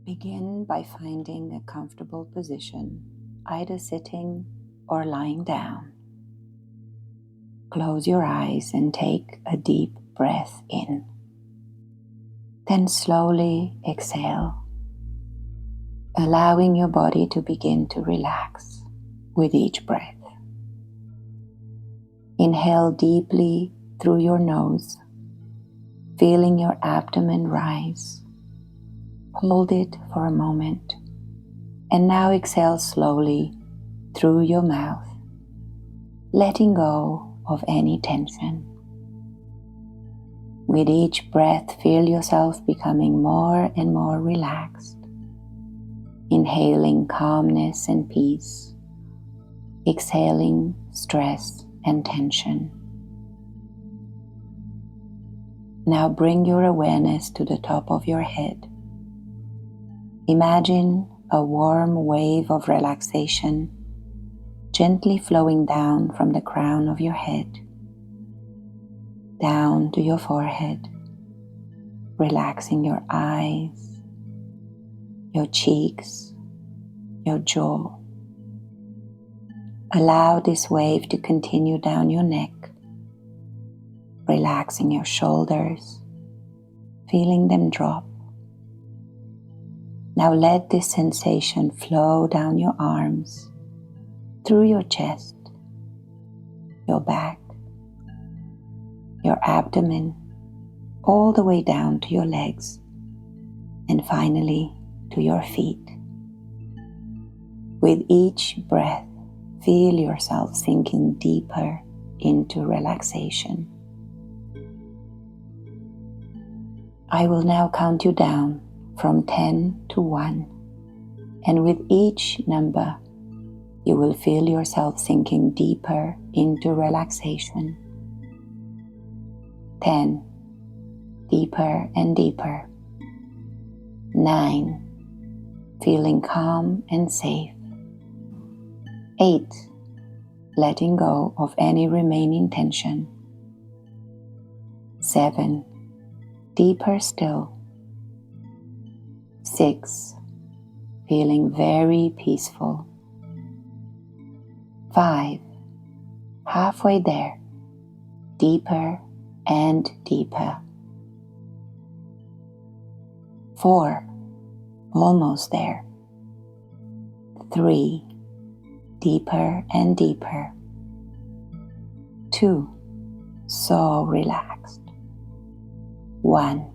Begin by finding a comfortable position, either sitting or lying down. Close your eyes and take a deep breath in. Then slowly exhale, allowing your body to begin to relax with each breath. Inhale deeply through your nose, feeling your abdomen rise. Hold it for a moment, and now exhale slowly through your mouth, letting go of any tension. With each breath, feel yourself becoming more and more relaxed, inhaling calmness and peace, exhaling stress and tension. Now bring your awareness to the top of your head. Imagine a warm wave of relaxation gently flowing down from the crown of your head, down to your forehead, relaxing your eyes, your cheeks, your jaw. Allow this wave to continue down your neck, relaxing your shoulders, feeling them drop. Now let this sensation flow down your arms, through your chest, your back, your abdomen, all the way down to your legs, and finally to your feet. With each breath, feel yourself sinking deeper into relaxation. I will now count you down from 10 to 1, and with each number, you will feel yourself sinking deeper into relaxation. 10, deeper and deeper. 9, feeling calm and safe. 8, letting go of any remaining tension. 7, deeper still. 6, feeling very peaceful. 5, halfway there, deeper and deeper. 4, almost there. 3, deeper and deeper. 2, so relaxed. 1,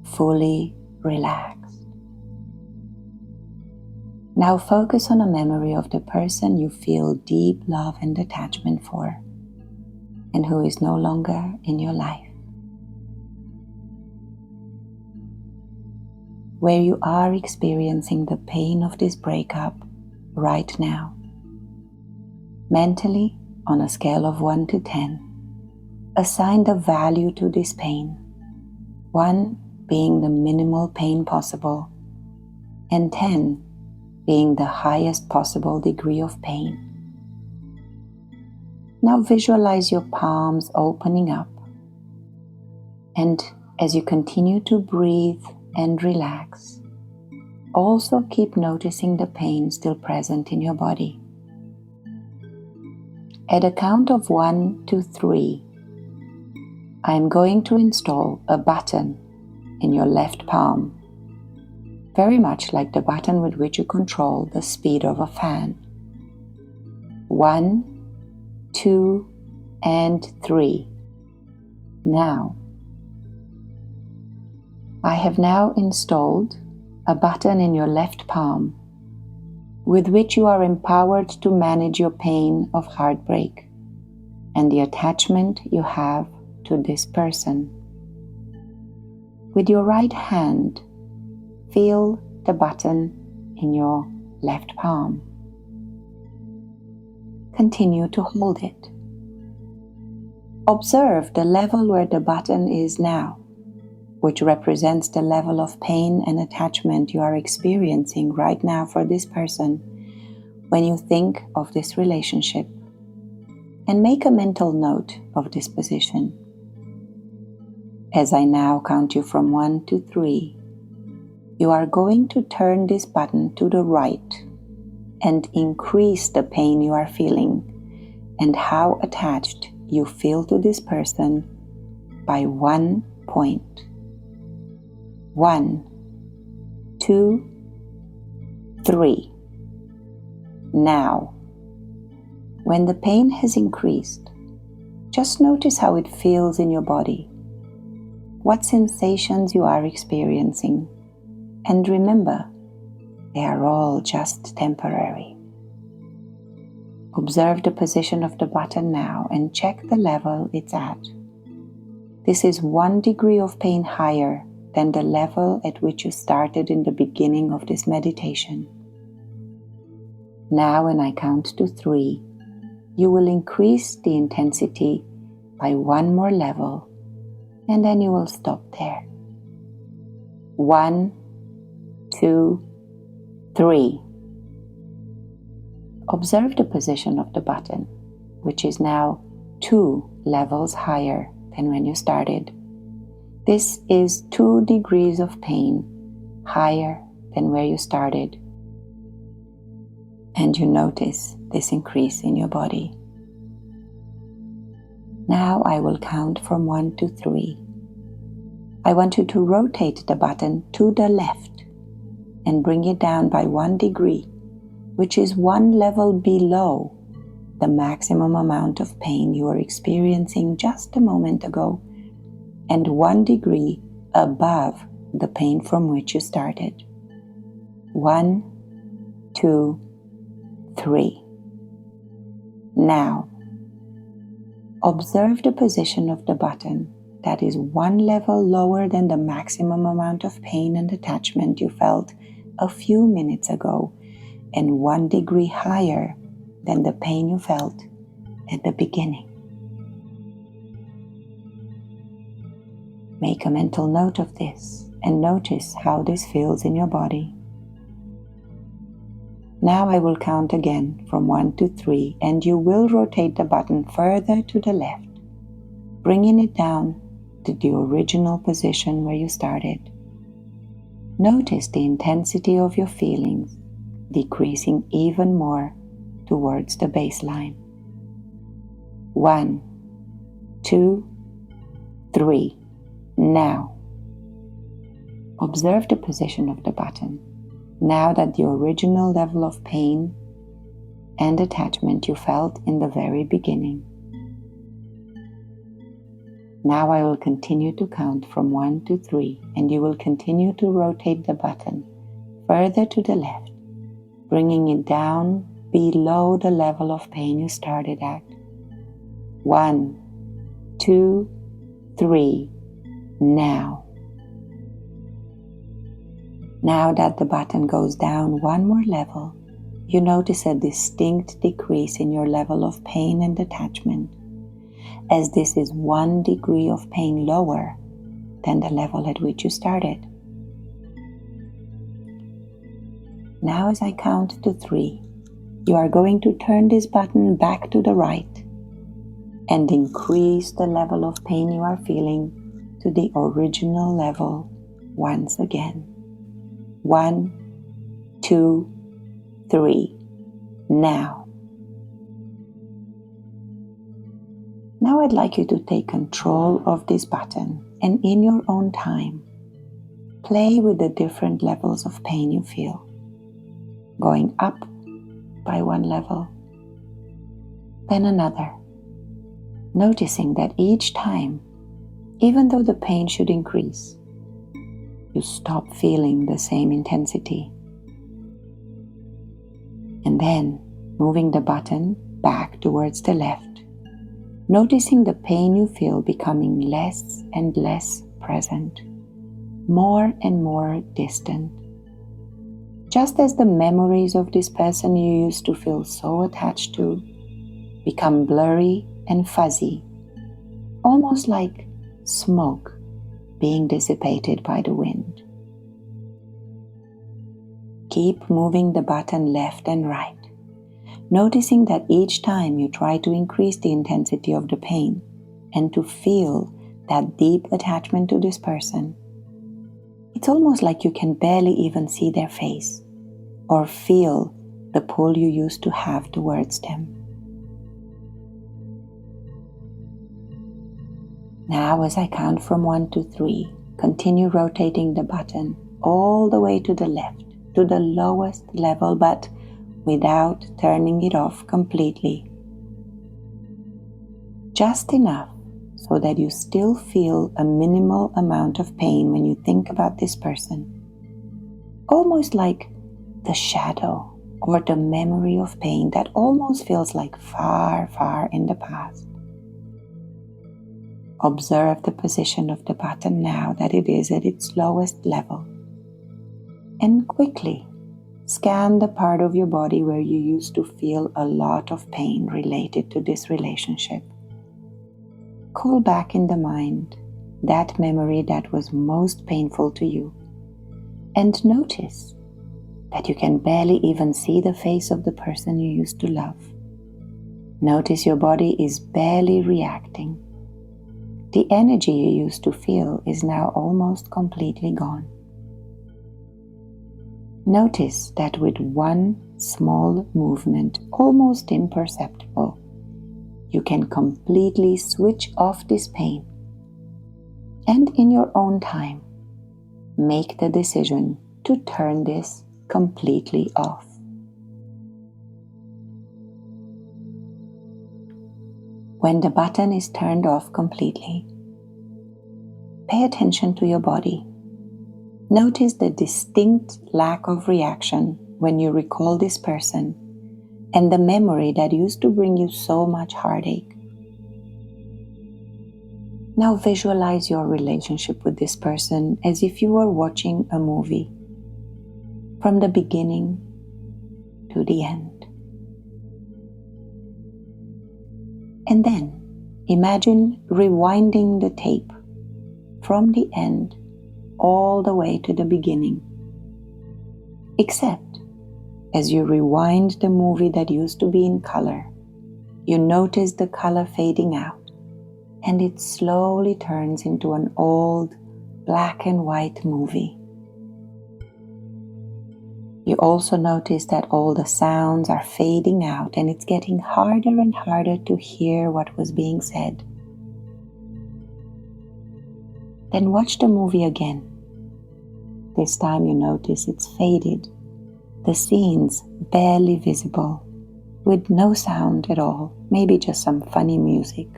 fully relaxed. Now focus on a memory of the person you feel deep love and attachment for, and who is no longer in your life. Where you are experiencing the pain of this breakup right now. Mentally, on a scale of 1 to 10, assign the value to this pain, 1 being the minimal pain possible, and 10 being the highest possible degree of pain. Now visualize your palms opening up, and as you continue to breathe and relax, also keep noticing the pain still present in your body. At a count of 1 to 3, I am going to install a button in your left palm, very much like the button with which you control the speed of a fan. 1, 2, and 3. Now, I have now installed a button in your left palm with which you are empowered to manage your pain of heartbreak and the attachment you have to this person. With your right hand, feel the button in your left palm. Continue to hold it. Observe the level where the button is now, which represents the level of pain and attachment you are experiencing right now for this person when you think of this relationship, and make a mental note of this position. As I now count you from 1 to 3, you are going to turn this button to the right and increase the pain you are feeling and how attached you feel to this person by 1 point. 1, 2, 3. Now, when the pain has increased, just notice how it feels in your body, what sensations you are experiencing, and remember, they are all just temporary. Observe the position of the button now and check the level it's at. This is 1 degree of pain higher than the level at which you started in the beginning of this meditation. Now, when I count to 3, you will increase the intensity by 1 more level, and then you will stop there. 1, 2, 3. Observe the position of the button, which is now 2 levels higher than when you started. This is 2 degrees of pain higher than where you started. And you notice this increase in your body. Now I will count from 1 to 3. I want you to rotate the button to the left and bring it down by 1 degree, which is 1 level below the maximum amount of pain you were experiencing just a moment ago, and 1 degree above the pain from which you started. 1, 2, 3. Now, observe the position of the button that is 1 level lower than the maximum amount of pain and attachment you felt a few minutes ago, and 1 degree higher than the pain you felt at the beginning. Make a mental note of this and notice how this feels in your body. Now I will count again from 1 to 3, and you will rotate the button further to the left, bringing it down to the original position where you started. Notice the intensity of your feelings decreasing even more towards the baseline. 1, 2, 3. Now, observe the position of the button. Now that the original level of pain and attachment you felt in the very beginning. Now I will continue to count from 1 to 3, and you will continue to rotate the button further to the left, bringing it down below the level of pain you started at. 1, 2, 3. Now. Now that the button goes down 1 more level, you notice a distinct decrease in your level of pain and attachment, as this is 1 degree of pain lower than the level at which you started. Now as I count to 3, you are going to turn this button back to the right and increase the level of pain you are feeling to the original level once again. 1, 2, 3. Now. Now I'd like you to take control of this button and in your own time, play with the different levels of pain you feel. Going up by 1 level, then another. Noticing that each time, even though the pain should increase, you stop feeling the same intensity. And then moving the button back towards the left, noticing the pain you feel becoming less and less present, more and more distant. Just as the memories of this person you used to feel so attached to become blurry and fuzzy, almost like smoke being dissipated by the wind. Keep moving the button left and right, noticing that each time you try to increase the intensity of the pain and to feel that deep attachment to this person, It's almost like you can barely even see their face or feel the pull you used to have towards them. Now, as I count from 1 to 3, continue rotating the button all the way to the left, to the lowest level, but without turning it off completely. Just enough so that you still feel a minimal amount of pain when you think about this person. Almost like the shadow or the memory of pain that almost feels like far, far in the past. Observe the position of the button now that it is at its lowest level. And quickly scan the part of your body where you used to feel a lot of pain related to this relationship. Call back in the mind that memory that was most painful to you. And notice that you can barely even see the face of the person you used to love. Notice your body is barely reacting. The energy you used to feel is now almost completely gone. Notice that with one small movement, almost imperceptible, you can completely switch off this pain and in your own time, make the decision to turn this completely off. When the button is turned off completely, pay attention to your body. Notice the distinct lack of reaction when you recall this person and the memory that used to bring you so much heartache. Now visualize your relationship with this person as if you were watching a movie from the beginning to the end. And then imagine rewinding the tape from the end all the way to the beginning. Except as you rewind the movie that used to be in color, you notice the color fading out and it slowly turns into an old black and white movie. You also notice that all the sounds are fading out and it's getting harder and harder to hear what was being said. Then watch the movie again. This time you notice it's faded, the scenes barely visible, with no sound at all, maybe just some funny music.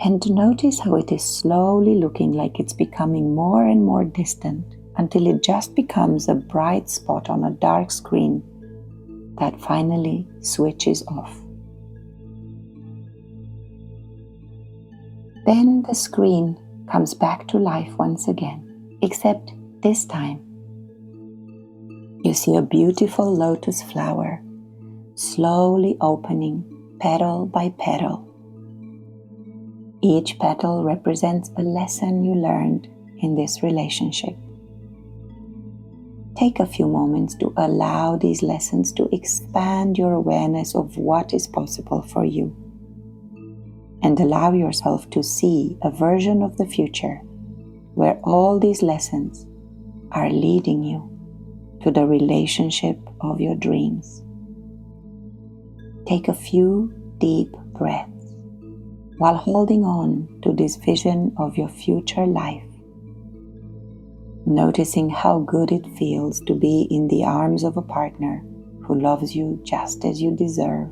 And notice how it is slowly looking like it's becoming more and more distant until it just becomes a bright spot on a dark screen that finally switches off. Then the screen comes back to life once again, except this time you see a beautiful lotus flower slowly opening petal by petal. Each petal represents a lesson you learned in this relationship. Take a few moments to allow these lessons to expand your awareness of what is possible for you. And allow yourself to see a version of the future where all these lessons are leading you to the relationship of your dreams. Take a few deep breaths while holding on to this vision of your future life, noticing how good it feels to be in the arms of a partner who loves you just as you deserve.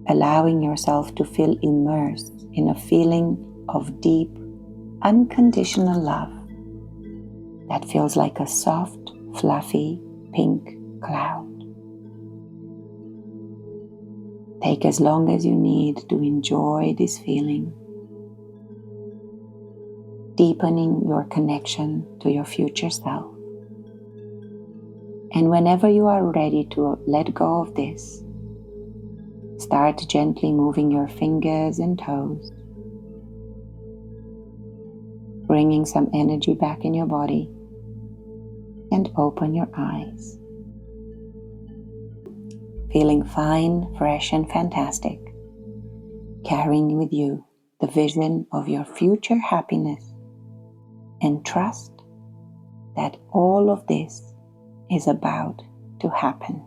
Allowing yourself to feel immersed in a feeling of deep, unconditional love that feels like a soft, fluffy, pink cloud. Take as long as you need to enjoy this feeling, deepening your connection to your future self. And whenever you are ready to let go of this, start gently moving your fingers and toes, bringing some energy back in your body, and open your eyes. Feeling fine, fresh, and fantastic, carrying with you the vision of your future happiness, and trust that all of this is about to happen.